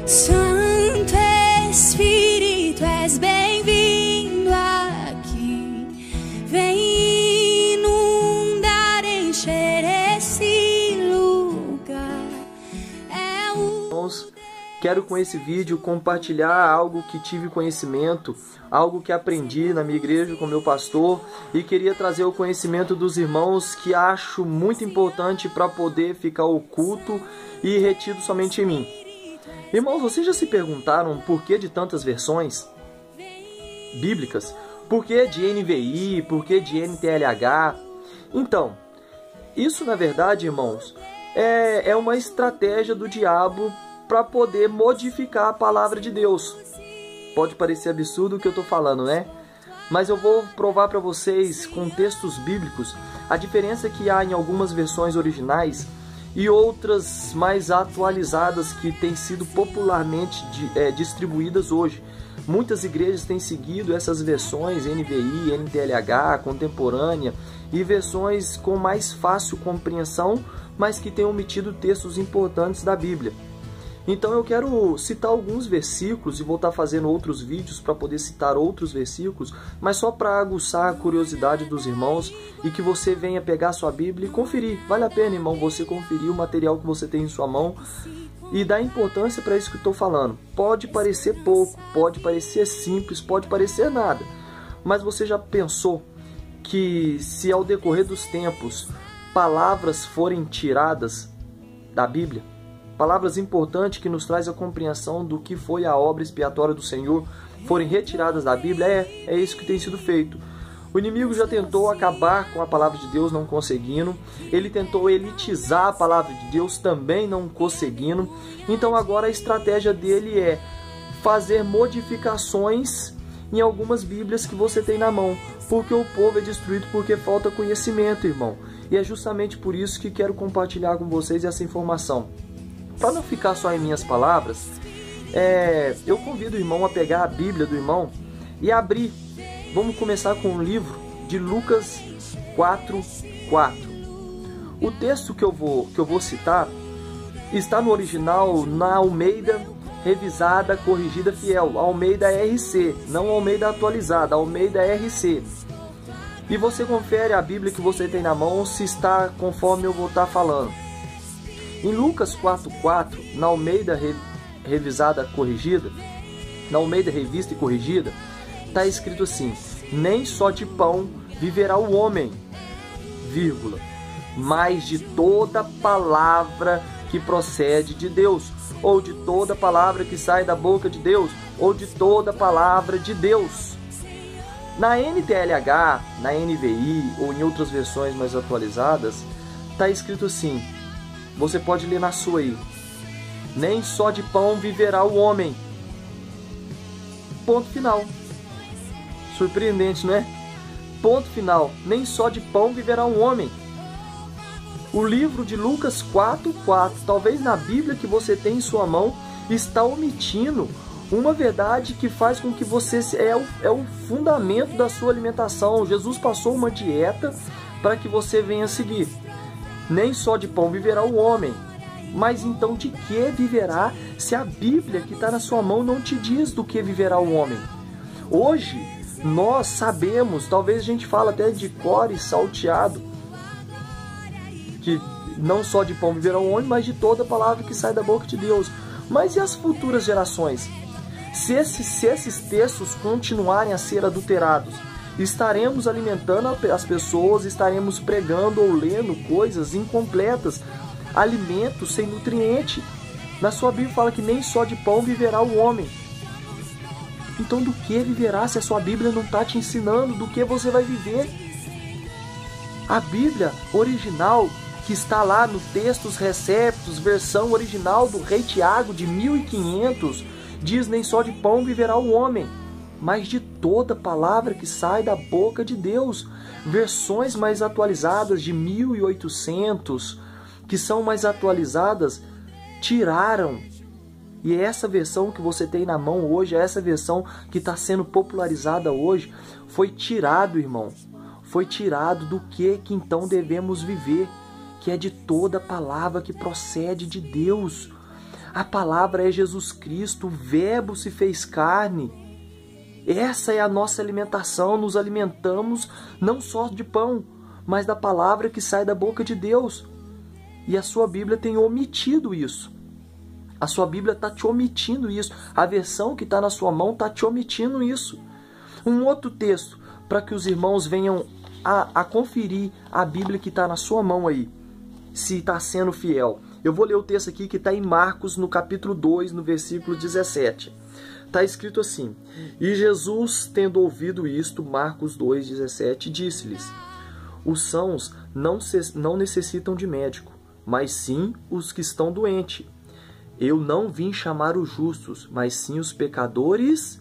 Santo Espírito, és bem-vindo aqui. Vem inundar, encher esse lugar. Irmãos, quero com esse vídeo compartilhar algo que tive conhecimento, algo que aprendi na minha igreja com meu pastor, e queria trazer o conhecimento dos irmãos, que acho muito importante para poder ficar oculto e retido somente em mim. Irmãos, vocês já se perguntaram por que de tantas versões bíblicas? Por que de NVI? Por que de NTLH? Então, isso na verdade, irmãos, é uma estratégia do diabo para poder modificar a palavra de Deus. Pode parecer absurdo o que eu estou falando, né? Mas eu vou provar para vocês com textos bíblicos a diferença que há em algumas versões originais e outras mais atualizadas que têm sido popularmente distribuídas hoje. Muitas igrejas têm seguido essas versões NVI, NTLH, contemporânea e versões com mais fácil compreensão, mas que têm omitido textos importantes da Bíblia. Então eu quero citar alguns versículos e vou estar fazendo outros vídeos para poder citar outros versículos, mas só para aguçar a curiosidade dos irmãos e que você venha pegar sua Bíblia e conferir. Vale a pena, irmão, você conferir o material que você tem em sua mão e dar importância para isso que eu estou falando. Pode parecer pouco, pode parecer simples, pode parecer nada, mas você já pensou que se ao decorrer dos tempos palavras forem tiradas da Bíblia, palavras importantes que nos traz a compreensão do que foi a obra expiatória do Senhor, forem retiradas da Bíblia? É isso que tem sido feito. O inimigo já tentou acabar com a palavra de Deus, não conseguindo. Ele tentou elitizar a palavra de Deus, também não conseguindo. Então agora a estratégia dele é fazer modificações em algumas Bíblias que você tem na mão, porque o povo é destruído porque falta conhecimento, irmão. E é justamente por isso que quero compartilhar com vocês essa informação. Para não ficar só em minhas palavras, eu convido o irmão a pegar a Bíblia do irmão e abrir. Vamos começar com o livro de Lucas 4:4. O texto que eu vou citar está no original na Almeida Revisada Corrigida Fiel, Almeida RC, não Almeida Atualizada, Almeida RC. E você confere a Bíblia que você tem na mão se está conforme eu vou estar falando. Em Lucas 4:4, na Almeida Revisada Corrigida, na Almeida Revista e Corrigida, está escrito assim: nem só de pão viverá o homem, vírgula, mas de toda palavra que procede de Deus, ou de toda palavra que sai da boca de Deus, ou de toda palavra de Deus. Na NTLH, na NVI ou em outras versões mais atualizadas, está escrito assim, você pode ler na sua aí: nem só de pão viverá o homem. Ponto final. Surpreendente, não é? Ponto final. Nem só de pão viverá um homem. O livro de Lucas 4:4, talvez na Bíblia que você tem em sua mão, está omitindo uma verdade que faz com que você é o fundamento da sua alimentação. Jesus passou uma dieta para que você venha seguir. Nem só de pão viverá o homem. Mas então de que viverá se a Bíblia que está na sua mão não te diz do que viverá o homem? Hoje nós sabemos, talvez a gente fala até de cor e salteado, que não só de pão viverá o homem, mas de toda palavra que sai da boca de Deus. Mas e as futuras gerações? Se esses textos continuarem a ser adulterados, estaremos alimentando as pessoas, estaremos pregando ou lendo coisas incompletas, alimentos sem nutriente. Na sua Bíblia fala que nem só de pão viverá o homem. Então do que viverá se a sua Bíblia não está te ensinando do que você vai viver? A Bíblia original, que está lá no Textos Receptos, versão original do Rei Tiago de 1500, diz nem só de pão viverá o homem, mas de toda palavra que sai da boca de Deus. Versões mais atualizadas de 1800, que são mais atualizadas, tiraram. E essa versão que você tem na mão hoje, essa versão que está sendo popularizada hoje, foi tirado, irmão. Foi tirado do que então devemos viver, que é de toda palavra que procede de Deus. A palavra é Jesus Cristo, o Verbo se fez carne. Essa é a nossa alimentação, nos alimentamos não só de pão, mas da palavra que sai da boca de Deus. E a sua Bíblia tem omitido isso. A sua Bíblia está te omitindo isso. A versão que está na sua mão está te omitindo isso. Um outro texto, para que os irmãos venham a conferir a Bíblia que está na sua mão aí, se está sendo fiel. Eu vou ler o texto aqui que está em Marcos, no capítulo 2, no versículo 17. Está escrito assim: E Jesus, tendo ouvido isto, Marcos 2,17, disse-lhes: Os sãos não necessitam de médico, mas sim os que estão doentes. Eu não vim chamar os justos, mas sim os pecadores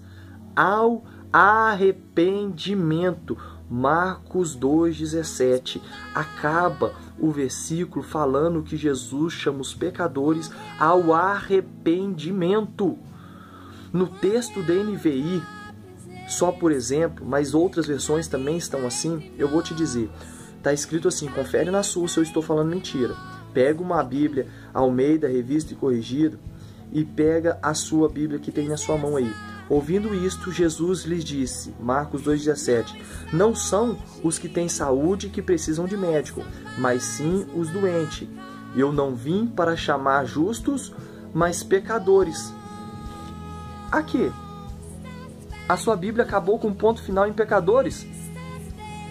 ao arrependimento. Marcos 2,17. Acaba o versículo falando que Jesus chama os pecadores ao arrependimento. No texto da NVI, só por exemplo, mas outras versões também estão assim, eu vou te dizer. Está escrito assim, confere na sua se eu estou falando mentira. Pega uma Bíblia Almeida, Revista e Corrigida, e pega a sua Bíblia que tem na sua mão aí. Ouvindo isto, Jesus lhes disse, Marcos 2,17, não são os que têm saúde que precisam de médico, mas sim os doentes. Eu não vim para chamar justos, mas pecadores. Aqui, a sua Bíblia acabou com ponto final em pecadores?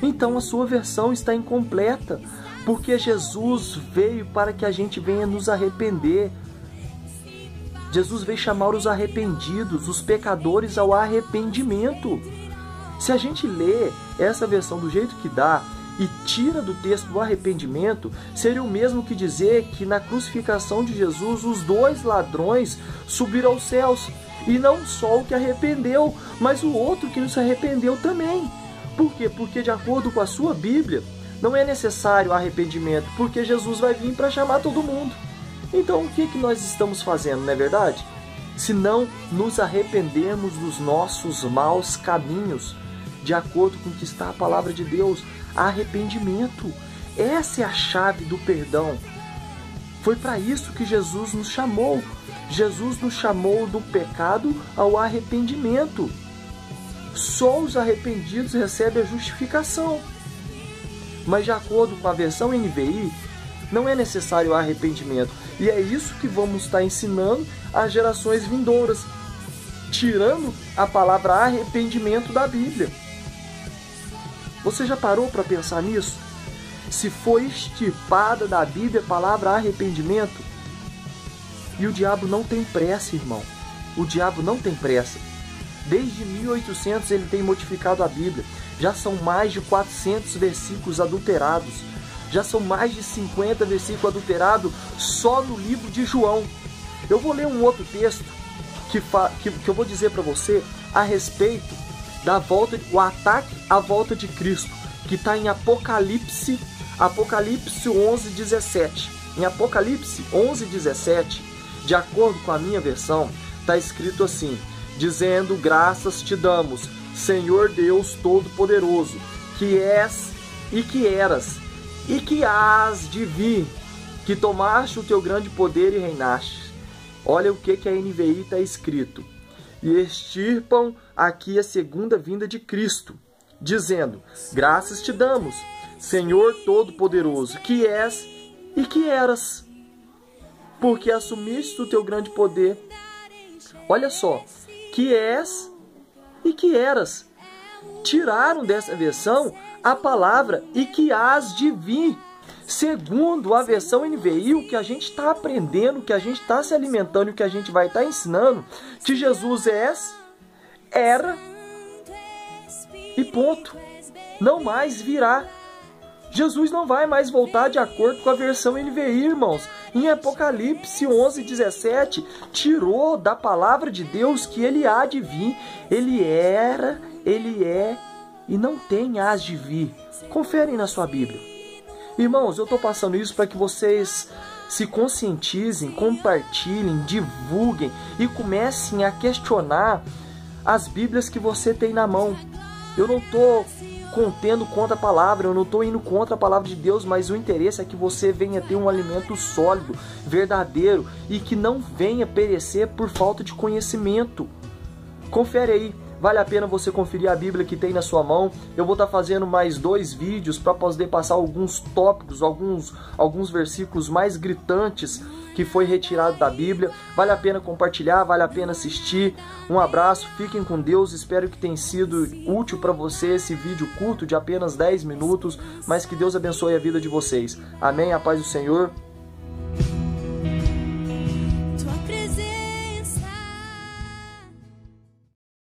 Então a sua versão está incompleta, porque Jesus veio para que a gente venha nos arrepender. Jesus veio chamar os arrependidos, os pecadores ao arrependimento. Se a gente lê essa versão do jeito que dá e tira do texto do arrependimento, seria o mesmo que dizer que na crucificação de Jesus os dois ladrões subiram aos céus. E não só o que arrependeu, mas o outro que não se arrependeu também. Por quê? Porque de acordo com a sua Bíblia, não é necessário arrependimento, porque Jesus vai vir para chamar todo mundo. Então o que nós estamos fazendo, não é verdade? Se não nos arrependermos dos nossos maus caminhos, de acordo com o que está a palavra de Deus, arrependimento. Essa é a chave do perdão. Foi para isso que Jesus nos chamou. Jesus nos chamou do pecado ao arrependimento. Só os arrependidos recebem a justificação. Mas de acordo com a versão NVI, não é necessário arrependimento. E é isso que vamos estar ensinando às gerações vindouras, tirando a palavra arrependimento da Bíblia. Você já parou para pensar nisso? Se foi extirpada da Bíblia a palavra arrependimento, e o diabo não tem pressa, irmão. O diabo não tem pressa. Desde 1800 ele tem modificado a Bíblia. Já são mais de 400 versículos adulterados. Já são mais de 50 versículos adulterados só no livro de João. Eu vou ler um outro texto que eu vou dizer para você a respeito da volta, o ataque à volta de Cristo, que está em Apocalipse 11:17. Em Apocalipse 11:17, de acordo com a minha versão, está escrito assim, dizendo, graças te damos, Senhor Deus Todo-Poderoso, que és e que eras, e que hás de vir, que tomaste o teu grande poder e reinaste. Olha o que a NVI está escrito. E extirpam aqui a segunda vinda de Cristo, dizendo, graças te damos, Senhor Todo-Poderoso, que és e que eras, porque assumiste o teu grande poder. Olha só, que és e que eras. Tiraram dessa versão a palavra e que hás de vir. Segundo a versão NVI, o que a gente está aprendendo, o que a gente está se alimentando e o que a gente vai estar ensinando, que Jesus era e ponto. Não mais virá. Jesus não vai mais voltar de acordo com a versão NVI, irmãos. Em Apocalipse 11:17, tirou da palavra de Deus que ele há de vir. Ele era, ele é e não tem hás de vir. Conferem na sua Bíblia. Irmãos, eu estou passando isso para que vocês se conscientizem, compartilhem, divulguem e comecem a questionar as Bíblias que você tem na mão. Eu não estou contendo contra a palavra, eu não estou indo contra a palavra de Deus, mas o interesse é que você venha ter um alimento sólido, verdadeiro, e que não venha perecer por falta de conhecimento. Confere aí, vale a pena você conferir a Bíblia que tem na sua mão. Eu vou estar fazendo mais 2 vídeos para poder passar alguns tópicos, alguns versículos mais gritantes que foi retirado da Bíblia. Vale a pena compartilhar, vale a pena assistir. Um abraço, fiquem com Deus, espero que tenha sido útil para você esse vídeo curto de apenas 10 minutos, mas que Deus abençoe a vida de vocês. Amém, a paz do Senhor.